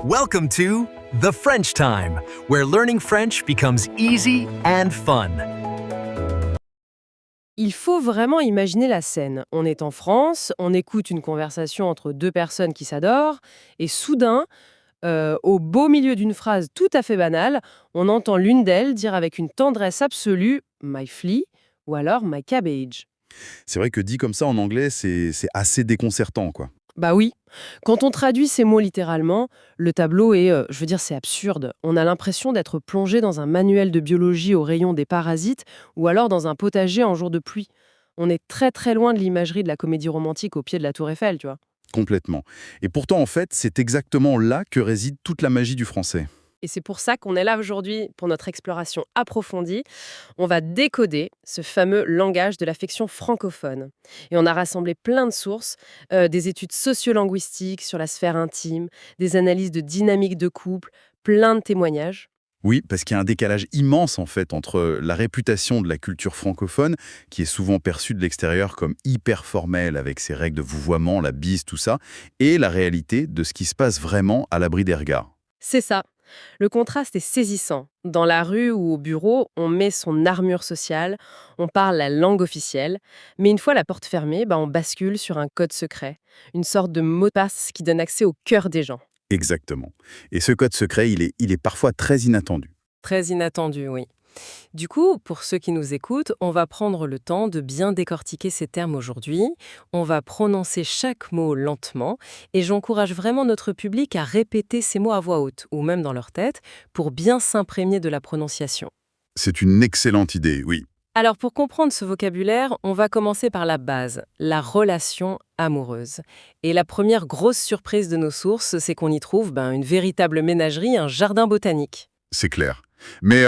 Welcome to The French Time, where learning French becomes easy and fun. Il faut vraiment imaginer la scène. On est en France, on écoute une conversation entre deux personnes qui s'adorent, et soudain, au beau milieu d'une phrase tout à fait banale, on entend l'une d'elles dire avec une tendresse absolue «my flea» ou alors «my cabbage». C'est vrai que dit comme ça en anglais, c'est assez déconcertant, quoi. Bah oui, quand on traduit ces mots littéralement, le tableau est, je veux dire, c'est absurde. On a l'impression d'être plongé dans un manuel de biologie au rayon des parasites ou alors dans un potager en jour de pluie. On est très très loin de l'imagerie de la comédie romantique au pied de la tour Eiffel, tu vois. Complètement. Et pourtant, en fait, c'est exactement là que réside toute la magie du français. Et c'est pour ça qu'on est là aujourd'hui pour notre exploration approfondie. On va décoder ce fameux langage de l'affection francophone. Et on a rassemblé plein de sources, des études sociolinguistiques sur la sphère intime, des analyses de dynamique de couple, plein de témoignages. Oui, parce qu'il y a un décalage immense, en fait, entre la réputation de la culture francophone, qui est souvent perçue de l'extérieur comme hyper formelle, avec ses règles de vouvoiement, la bise, tout ça, et la réalité de ce qui se passe vraiment à l'abri des regards. C'est ça. Le contraste est saisissant. Dans la rue ou au bureau, on met son armure sociale, on parle la langue officielle, mais une fois la porte fermée, on bascule sur un code secret, une sorte de mot de passe qui donne accès au cœur des gens. Exactement. Et ce code secret, il est parfois très inattendu. Très inattendu, oui. Du coup, pour ceux qui nous écoutent, on va prendre le temps de bien décortiquer ces termes aujourd'hui. On va prononcer chaque mot lentement et j'encourage vraiment notre public à répéter ces mots à voix haute ou même dans leur tête pour bien s'imprégner de la prononciation. C'est une excellente idée, oui. Alors pour comprendre ce vocabulaire, on va commencer par la base, la relation amoureuse. Et la première grosse surprise de nos sources, c'est qu'on y trouve une véritable ménagerie, un jardin botanique. C'est clair. Mais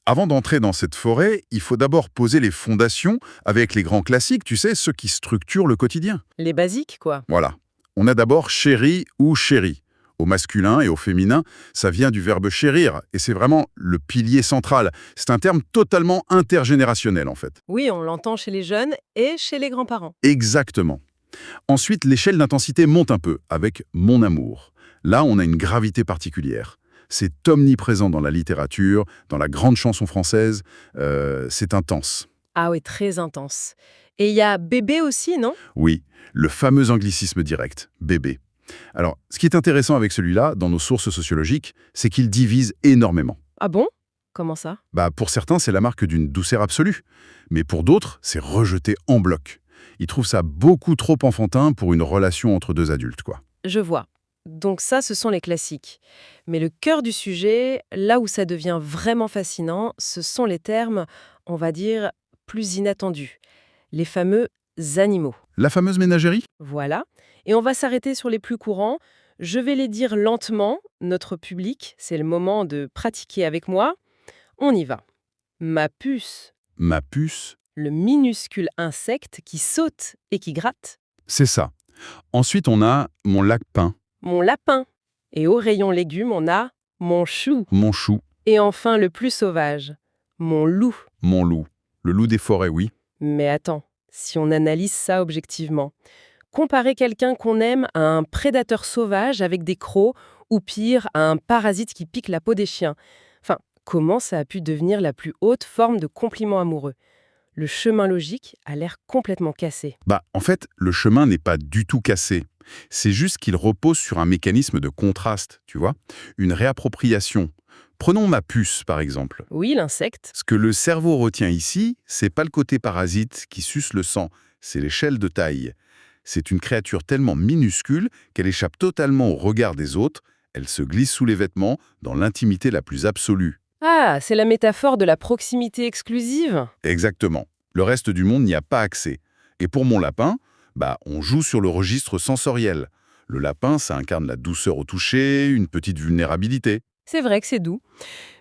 avant d'entrer dans cette forêt, il faut d'abord poser les fondations avec les grands classiques, tu sais, ceux qui structurent le quotidien. Les basiques, quoi. Voilà. On a d'abord chéri ou chérie. Au masculin et au féminin, ça vient du verbe chérir, et c'est vraiment le pilier central. C'est un terme totalement intergénérationnel, en fait. Oui, on l'entend chez les jeunes et chez les grands-parents. Exactement. Ensuite, l'échelle d'intensité monte un peu, avec mon amour. Là, on a une gravité particulière. C'est omniprésent dans la littérature, dans la grande chanson française. C'est intense. Ah oui, très intense. Et il y a bébé aussi, non? Oui, le fameux anglicisme direct, bébé. Alors, ce qui est intéressant avec celui-là, dans nos sources sociologiques, c'est qu'il divise énormément. Ah bon? Comment ça? Pour certains, c'est la marque d'une douceur absolue. Mais pour d'autres, c'est rejeté en bloc. Ils trouvent ça beaucoup trop enfantin pour une relation entre deux adultes, quoi. Je vois. Donc ça, ce sont les classiques. Mais le cœur du sujet, là où ça devient vraiment fascinant, ce sont les termes, on va dire, plus inattendus. Les fameux animaux. La fameuse ménagerie? Voilà. Et on va s'arrêter sur les plus courants. Je vais les dire lentement, notre public. C'est le moment de pratiquer avec moi. On y va. Ma puce, Ma puce, le minuscule insecte qui saute et qui gratte. c'est ça. Ensuite, on a mon lapin, Mon lapin. Et au rayon légumes, on a mon chou. mon chou, Et enfin, le plus sauvage, mon loup. mon loup. Le loup des forêts, oui. Mais attends, si on analyse ça objectivement, comparer quelqu'un qu'on aime à un prédateur sauvage avec des crocs, ou pire, à un parasite qui pique la peau des chiens. Enfin, comment ça a pu devenir la plus haute forme de compliment amoureux? Le chemin logique a l'air complètement cassé. En fait, le chemin n'est pas du tout cassé. C'est juste qu'il repose sur un mécanisme de contraste, tu vois, une réappropriation. Prenons ma puce, par exemple. Oui, l'insecte. Ce que le cerveau retient ici, c'est pas le côté parasite qui suce le sang, c'est l'échelle de taille. C'est une créature tellement minuscule qu'elle échappe totalement au regard des autres, elle se glisse sous les vêtements dans l'intimité la plus absolue. Ah, c'est la métaphore de la proximité exclusive? Exactement. Le reste du monde n'y a pas accès. Et pour mon lapin, on joue sur le registre sensoriel. Le lapin, ça incarne la douceur au toucher, une petite vulnérabilité. C'est vrai que c'est doux.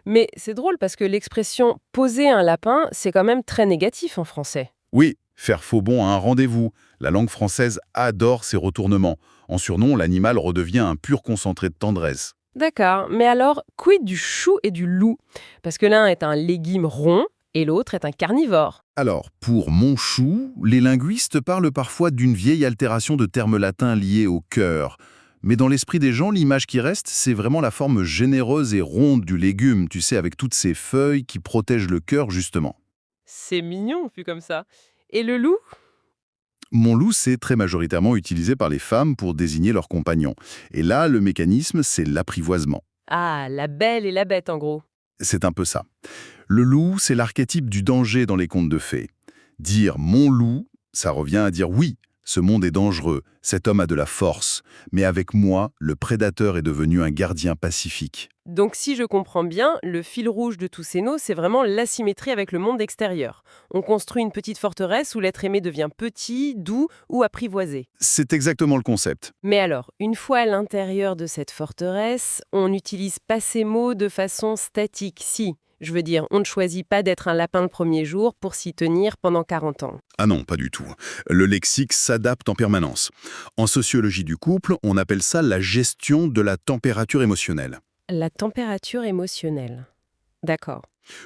Mais c'est drôle parce que l'expression «poser un lapin», c'est quand même très négatif en français. Oui, faire faux bond à un rendez-vous. La langue française adore ces retournements. En surnom, l'animal redevient un pur concentré de tendresse. D'accord, mais alors, quid du chou et du loup? Parce que l'un est un légume rond et l'autre est un carnivore. Alors, pour mon chou, les linguistes parlent parfois d'une vieille altération de termes latins liés au cœur. Mais dans l'esprit des gens, l'image qui reste, c'est vraiment la forme généreuse et ronde du légume, tu sais, avec toutes ces feuilles qui protègent le cœur, justement. C'est mignon, vu comme ça. Et le loup? Mon loup, c'est très majoritairement utilisé par les femmes pour désigner leurs compagnons. Et là, le mécanisme, c'est l'apprivoisement. Ah, la belle et la bête, en gros. C'est un peu ça. Le loup, c'est l'archétype du danger dans les contes de fées. Dire mon loup, ça revient à dire oui, ce monde est dangereux, cet homme a de la force, mais avec moi, le prédateur est devenu un gardien pacifique. Donc si je comprends bien, le fil rouge de tous ces noms, c'est vraiment l'asymétrie avec le monde extérieur. On construit une petite forteresse où l'être aimé devient petit, doux ou apprivoisé. C'est exactement le concept. Mais alors, une fois à l'intérieur de cette forteresse, on n'utilise pas ces mots de façon statique, si. Je veux dire, on ne choisit pas d'être un lapin le premier jour pour s'y tenir pendant 40 ans. Ah non, pas du tout. Le lexique s'adapte en permanence. En sociologie du couple, on appelle ça la gestion de la température émotionnelle. La température émotionnelle. D'accord.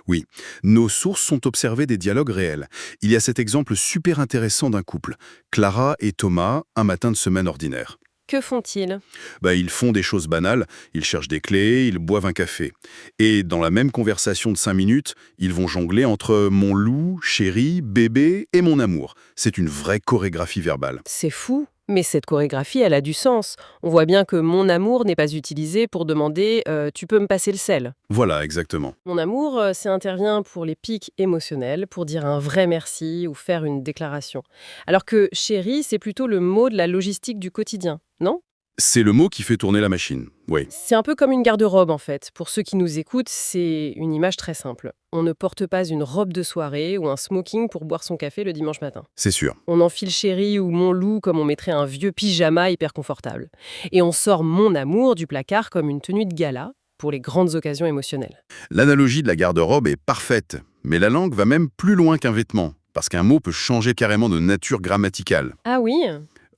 Oui, nos sources sont observées des dialogues réels. Il y a cet exemple super intéressant d'un couple. Clara et Thomas, un matin de semaine ordinaire. Que font-ils? Ils font des choses banales, ils cherchent des clés, ils boivent un café. Et dans la même conversation de 5 minutes, ils vont jongler entre mon loup, chéri, bébé et mon amour. C'est une vraie chorégraphie verbale. C'est fou. Mais cette chorégraphie, elle a du sens. On voit bien que mon amour n'est pas utilisé pour demander tu peux me passer le sel. Voilà, exactement. Mon amour, ça intervient pour les pics émotionnels, pour dire un vrai merci ou faire une déclaration. Alors que chéri, c'est plutôt le mot de la logistique du quotidien, non? C'est le mot qui fait tourner la machine, oui. C'est un peu comme une garde-robe en fait. Pour ceux qui nous écoutent, c'est une image très simple. On ne porte pas une robe de soirée ou un smoking pour boire son café le dimanche matin. C'est sûr. On enfile chéri ou mon loup comme on mettrait un vieux pyjama hyper confortable. Et on sort mon amour du placard comme une tenue de gala pour les grandes occasions émotionnelles. L'analogie de la garde-robe est parfaite, mais la langue va même plus loin qu'un vêtement, parce qu'un mot peut changer carrément de nature grammaticale. Ah oui?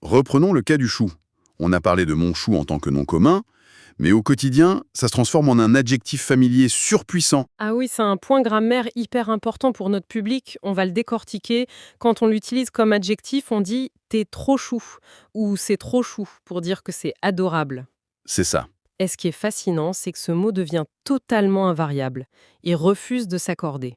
Reprenons le cas du chou. On a parlé de mon chou en tant que nom commun, mais au quotidien, ça se transforme en un adjectif familier surpuissant. Ah oui, c'est un point grammaire hyper important pour notre public. On va le décortiquer. Quand on l'utilise comme adjectif, on dit « t'es trop chou » ou « c'est trop chou » pour dire que c'est adorable. C'est ça. Et ce qui est fascinant, c'est que ce mot devient totalement invariable. Il refuse de s'accorder.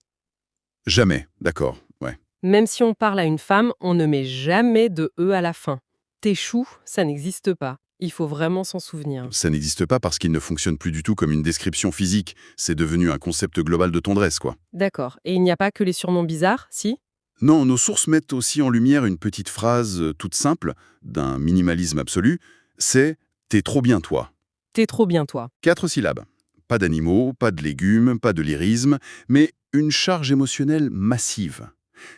Jamais, d'accord, ouais. Même si on parle à une femme, on ne met jamais de « e » à la fin. « T'es chou », ça n'existe pas. Il faut vraiment s'en souvenir. Ça n'existe pas parce qu'il ne fonctionne plus du tout comme une description physique. C'est devenu un concept global de tendresse, quoi. D'accord. Et il n'y a pas que les surnoms bizarres, si? Non, nos sources mettent aussi en lumière une petite phrase toute simple, d'un minimalisme absolu, c'est « t'es trop bien toi ». T'es trop bien, toi. 4 syllabes. Pas d'animaux, pas de légumes, pas de lyrisme, mais une charge émotionnelle massive.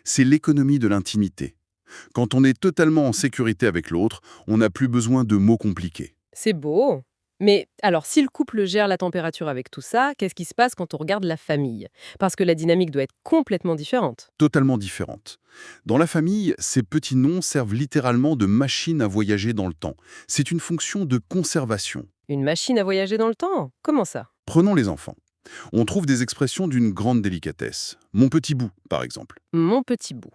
C'est l'économie de l'intimité. Quand on est totalement en sécurité avec l'autre, on n'a plus besoin de mots compliqués. C'est beau. Mais alors, si le couple gère la température avec tout ça, qu'est-ce qui se passe quand on regarde la famille? Parce que la dynamique doit être complètement différente. Totalement différentes. Dans la famille, ces petits noms servent littéralement de machine à voyager dans le temps. C'est une fonction de conservation. Une machine à voyager dans le temps? Comment ça? Prenons les enfants. On trouve des expressions d'une grande délicatesse. Mon petit bout, par exemple. Mon petit bout.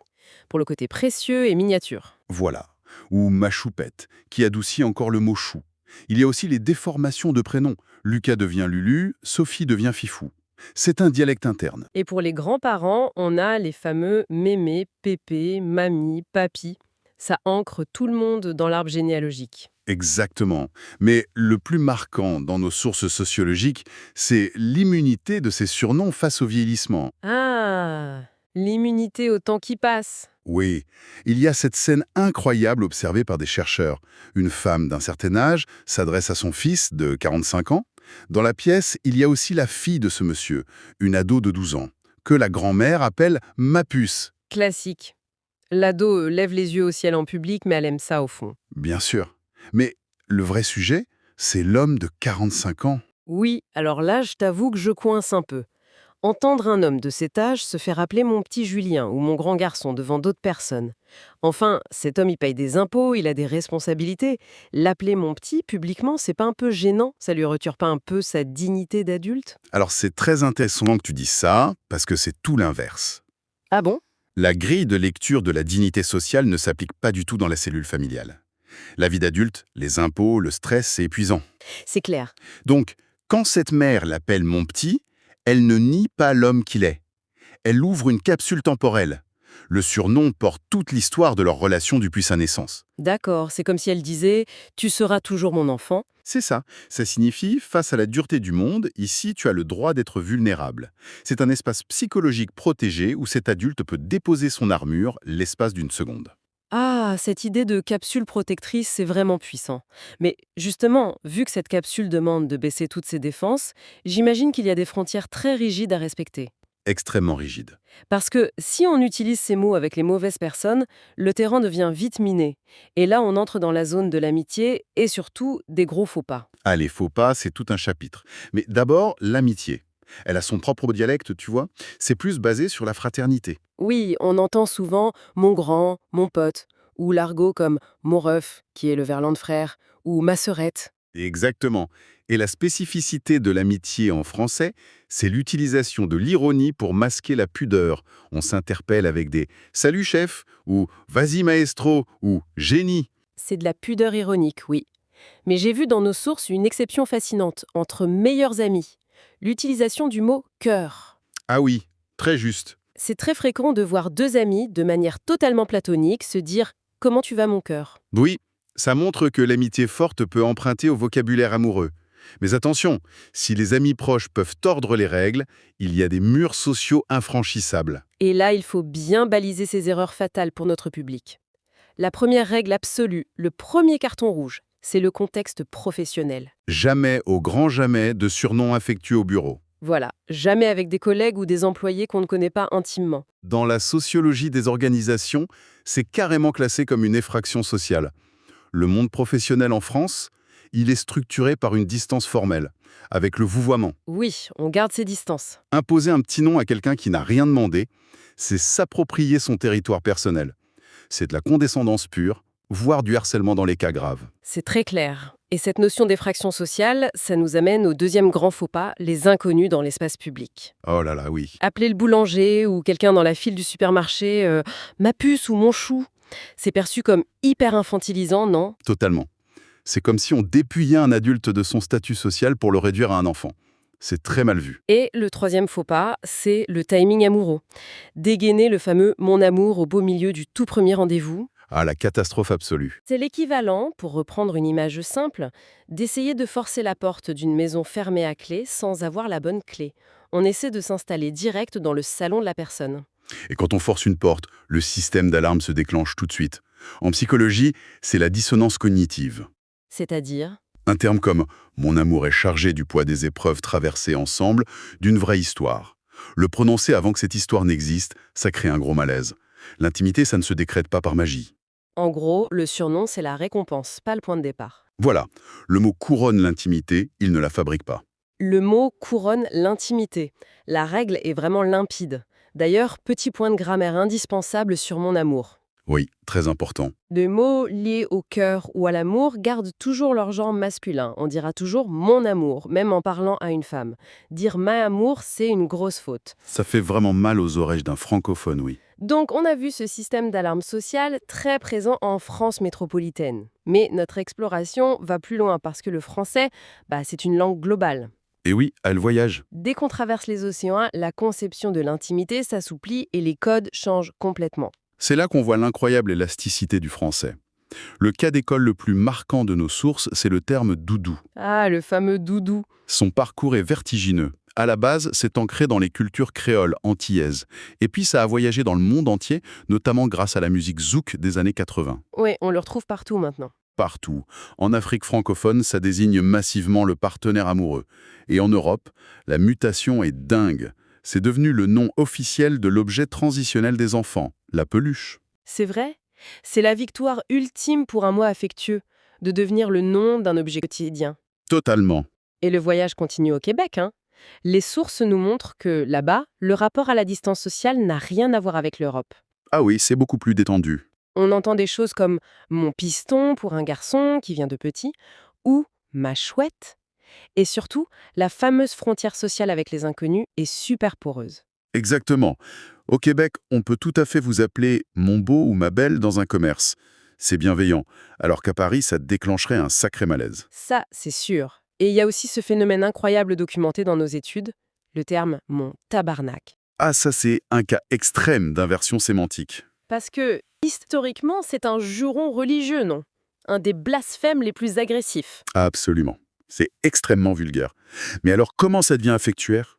Pour le côté précieux et miniature. Voilà. Ou ma choupette, qui adoucit encore le mot chou. Il y a aussi les déformations de prénoms. Lucas devient Lulu, Sophie devient Fifou. C'est un dialecte interne. Et pour les grands-parents, on a les fameux mémé, pépé, mamie, papy. Ça ancre tout le monde dans l'arbre généalogique. Exactement. Mais le plus marquant dans nos sources sociologiques, c'est l'immunité de ces surnoms face au vieillissement. Ah, l'immunité au temps qui passe. Oui, il y a cette scène incroyable observée par des chercheurs. Une femme d'un certain âge s'adresse à son fils de 45 ans. Dans la pièce, il y a aussi la fille de ce monsieur, une ado de 12 ans, que la grand-mère appelle « ma puce Classique. L'ado lève les yeux au ciel en public, mais elle aime ça au fond. ». Bien sûr. Mais le vrai sujet, c'est l'homme de 45 ans. Oui, alors là, je t'avoue que je coince un peu. Entendre un homme de cet âge se faire appeler mon petit Julien ou mon grand garçon devant d'autres personnes. Enfin, cet homme, il paye des impôts, il a des responsabilités. L'appeler mon petit, publiquement, c'est pas un peu gênant? Ça lui retire pas un peu sa dignité d'adulte? Alors c'est très intéressant que tu dises ça, parce que c'est tout l'inverse. Ah bon? La grille de lecture de la dignité sociale ne s'applique pas du tout dans la cellule familiale. La vie d'adulte, les impôts, le stress, c'est épuisant. C'est clair. Donc, quand cette mère l'appelle mon petit, elle ne nie pas l'homme qu'il est. Elle ouvre une capsule temporelle. Le surnom porte toute l'histoire de leur relation depuis sa naissance. D'accord, c'est comme si elle disait « tu seras toujours mon enfant ». C'est ça. Ça signifie, face à la dureté du monde, ici, tu as le droit d'être vulnérable. C'est un espace psychologique protégé où cet adulte peut déposer son armure l'espace d'une seconde. Ah, cette idée de capsule protectrice, c'est vraiment puissant. Mais justement, vu que cette capsule demande de baisser toutes ses défenses, j'imagine qu'il y a des frontières très rigides à respecter. Extrêmement rigide. Parce que si on utilise ces mots avec les mauvaises personnes, le terrain devient vite miné. Et là, on entre dans la zone de l'amitié et surtout des gros faux pas. Ah, les faux pas, c'est tout un chapitre. Mais d'abord, l'amitié. Elle a son propre dialecte, tu vois. C'est plus basé sur la fraternité. Oui, on entend souvent mon grand, mon pote, ou l'argot comme mon ref, qui est le verlan de frère, ou ma sœurette. Exactement. Et la spécificité de l'amitié en français, c'est l'utilisation de l'ironie pour masquer la pudeur. On s'interpelle avec des « Salut chef » ou « Vas-y maestro » ou « Génie ». C'est de la pudeur ironique, oui. Mais j'ai vu dans nos sources une exception fascinante entre meilleurs amis, l'utilisation du mot cœur. Ah oui, très juste. C'est très fréquent de voir deux amis, de manière totalement platonique, se dire « Comment tu vas mon cœur ?» Oui, ça montre que l'amitié forte peut emprunter au vocabulaire amoureux. Mais attention, si les amis proches peuvent tordre les règles, il y a des murs sociaux infranchissables. Et là, il faut bien baliser ces erreurs fatales pour notre public. La première règle absolue, le premier carton rouge, c'est le contexte professionnel. Jamais, au grand jamais, de surnom affectueux au bureau. Voilà, jamais avec des collègues ou des employés qu'on ne connaît pas intimement. Dans la sociologie des organisations, c'est carrément classé comme une effraction sociale. Le monde professionnel en France, il est structuré par une distance formelle, avec le vouvoiement. Oui, on garde ses distances. Imposer un petit nom à quelqu'un qui n'a rien demandé, c'est s'approprier son territoire personnel. C'est de la condescendance pure, voire du harcèlement dans les cas graves. C'est très clair. Et cette notion d'effraction sociale, ça nous amène au deuxième grand faux pas, les inconnus dans l'espace public. Oh là là, oui. Appeler le boulanger ou quelqu'un dans la file du supermarché ma puce ou mon chou, c'est perçu comme hyper infantilisant, non? Totalement. C'est comme si on dépouillait un adulte de son statut social pour le réduire à un enfant. C'est très mal vu. Et le troisième faux pas, c'est le timing amoureux. Dégainer le fameux « mon amour » au beau milieu du tout premier rendez-vous. Ah, la catastrophe absolue. C'est l'équivalent, pour reprendre une image simple, d'essayer de forcer la porte d'une maison fermée à clé sans avoir la bonne clé. On essaie de s'installer direct dans le salon de la personne. Et quand on force une porte, le système d'alarme se déclenche tout de suite. En psychologie, c'est la dissonance cognitive. C'est-à-dire, Un terme comme « mon amour est chargé du poids des épreuves traversées ensemble d'une vraie histoire ». Le prononcer avant que cette histoire n'existe, ça crée un gros malaise. L'intimité, ça ne se décrète pas par magie. en gros, le surnom, c'est la récompense, pas le point de départ. Voilà, le mot couronne l'intimité, il ne la fabrique pas. Le mot couronne l'intimité. La règle est vraiment limpide. D'ailleurs, petit point de grammaire indispensable sur mon amour. Oui, très important. Les mots liés au cœur ou à l'amour gardent toujours leur genre masculin. On dira toujours mon amour, même en parlant à une femme. Dire ma amour, c'est une grosse faute. Ça fait vraiment mal aux oreilles d'un francophone, oui. Donc on a vu ce système d'alarme sociale très présent en France métropolitaine. Mais notre exploration va plus loin parce que le français, c'est une langue globale. Et oui, elle voyage. Dès qu'on traverse les océans, la conception de l'intimité s'assouplit et les codes changent complètement. C'est là qu'on voit l'incroyable élasticité du français. Le cas d'école le plus marquant de nos sources, c'est le terme « doudou ». Ah, le fameux doudou. Son parcours est vertigineux. À la base, c'est ancré dans les cultures créoles, antillaises. Et puis ça a voyagé dans le monde entier, notamment grâce à la musique zouk des années 80. Oui, on le retrouve partout maintenant. Partout. En Afrique francophone, ça désigne massivement le partenaire amoureux. Et en Europe, la mutation est dingue. C'est devenu le nom officiel de l'objet transitionnel des enfants, la peluche. C'est vrai? C'est la victoire ultime pour un mot affectueux, de devenir le nom d'un objet quotidien. Totalement. Et le voyage continue au Québec, hein? Les sources nous montrent que, là-bas, le rapport à la distance sociale n'a rien à voir avec l'Europe. Ah oui, c'est beaucoup plus détendu. On entend des choses comme « mon piston » pour un garçon qui vient de petit, ou « ma chouette ». Et surtout, la fameuse frontière sociale avec les inconnus est super poreuse. Exactement. Au Québec, on peut tout à fait vous appeler « mon beau » ou « ma belle » dans un commerce. c'est bienveillant, alors qu'à Paris, ça déclencherait un sacré malaise. Ça, c'est sûr. Et il y a aussi ce phénomène incroyable documenté dans nos études, le terme «mon tabarnak». Ah, ça c'est un cas extrême d'inversion sémantique. Parce que, historiquement, c'est un juron religieux, non? Un des blasphèmes les plus agressifs. Absolument. C'est extrêmement vulgaire. Mais alors, comment ça devient affectuaire?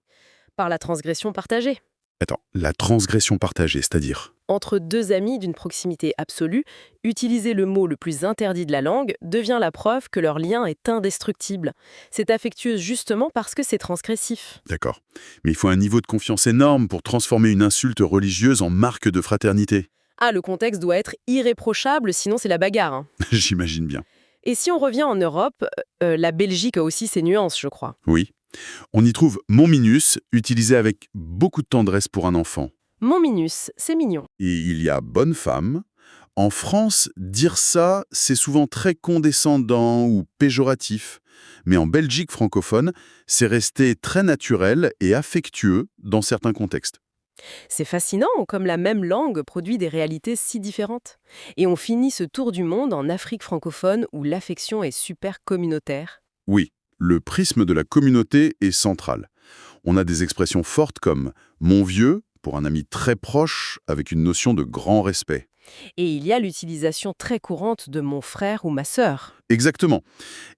Par la transgression partagée. Attends, la transgression partagée, c'est-à-dire? Entre deux amis d'une proximité absolue, utiliser le mot le plus interdit de la langue devient la preuve que leur lien est indestructible. C'est affectueux justement parce que c'est transgressif. D'accord. Mais il faut un niveau de confiance énorme pour transformer une insulte religieuse en marque de fraternité. Ah, le contexte doit être irréprochable, sinon c'est la bagarre, hein. J'imagine bien. Et si on revient en Europe, la Belgique a aussi ses nuances, je crois. Oui. On y trouve mon minus, utilisé avec beaucoup de tendresse pour un enfant. Mon minus, c'est mignon. Et il y a bonne femme. En France, dire ça, c'est souvent très condescendant ou péjoratif. Mais en Belgique francophone, c'est resté très naturel et affectueux dans certains contextes. C'est fascinant comme la même langue produit des réalités si différentes. Et on finit ce tour du monde en Afrique francophone où l'affection est super communautaire. Oui, le prisme de la communauté est central. On a des expressions fortes comme « mon vieux » pour un ami très proche avec une notion de grand respect. Et il y a l'utilisation très courante de mon frère ou ma sœur. Exactement.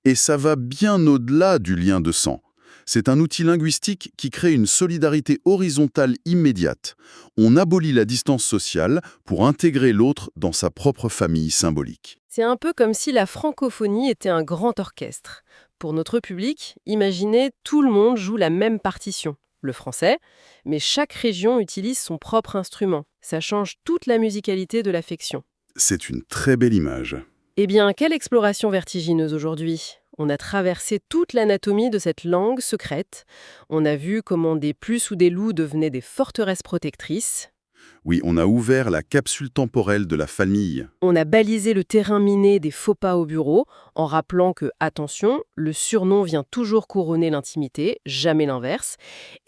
Et ça va bien au-delà du lien de sang. C'est un outil linguistique qui crée une solidarité horizontale immédiate. On abolit la distance sociale pour intégrer l'autre dans sa propre famille symbolique. C'est un peu comme si la francophonie était un grand orchestre. Pour notre public, imaginez tout le monde joue la même partition, le français, mais chaque région utilise son propre instrument. Ça change toute la musicalité de l'affection. C'est une très belle image. Eh bien, quelle exploration vertigineuse aujourd'hui! On a traversé toute l'anatomie de cette langue secrète. On a vu comment des plus ou des loups devenaient des forteresses protectrices. Oui, on a ouvert la capsule temporelle de la famille. On a balisé le terrain miné des faux pas au bureau en rappelant que, attention, le surnom vient toujours couronner l'intimité, jamais l'inverse.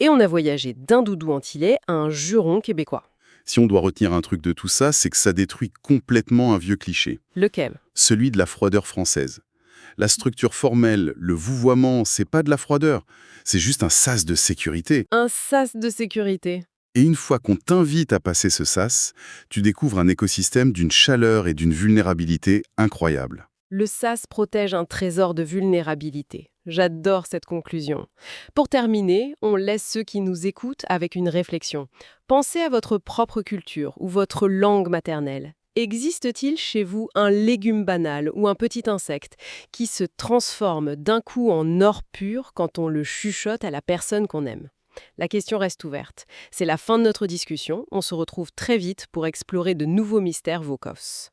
Et on a voyagé d'un doudou antillais à un juron québécois. Si on doit retenir un truc de tout ça, c'est que ça détruit complètement un vieux cliché. Lequel? Celui de la froideur française. La structure formelle, le vouvoiement, c'est pas de la froideur. C'est juste un sas de sécurité. Un sas de sécurité. Et une fois qu'on t'invite à passer ce sas, tu découvres un écosystème d'une chaleur et d'une vulnérabilité incroyables. Le sas protège un trésor de vulnérabilité. J'adore cette conclusion. Pour terminer, on laisse ceux qui nous écoutent avec une réflexion. Pensez à votre propre culture ou votre langue maternelle. Existe-t-il chez vous un légume banal ou un petit insecte qui se transforme d'un coup en or pur quand on le chuchote à la personne qu'on aime? La question reste ouverte. C'est la fin de notre discussion. On se retrouve très vite pour explorer de nouveaux mystères vocaux.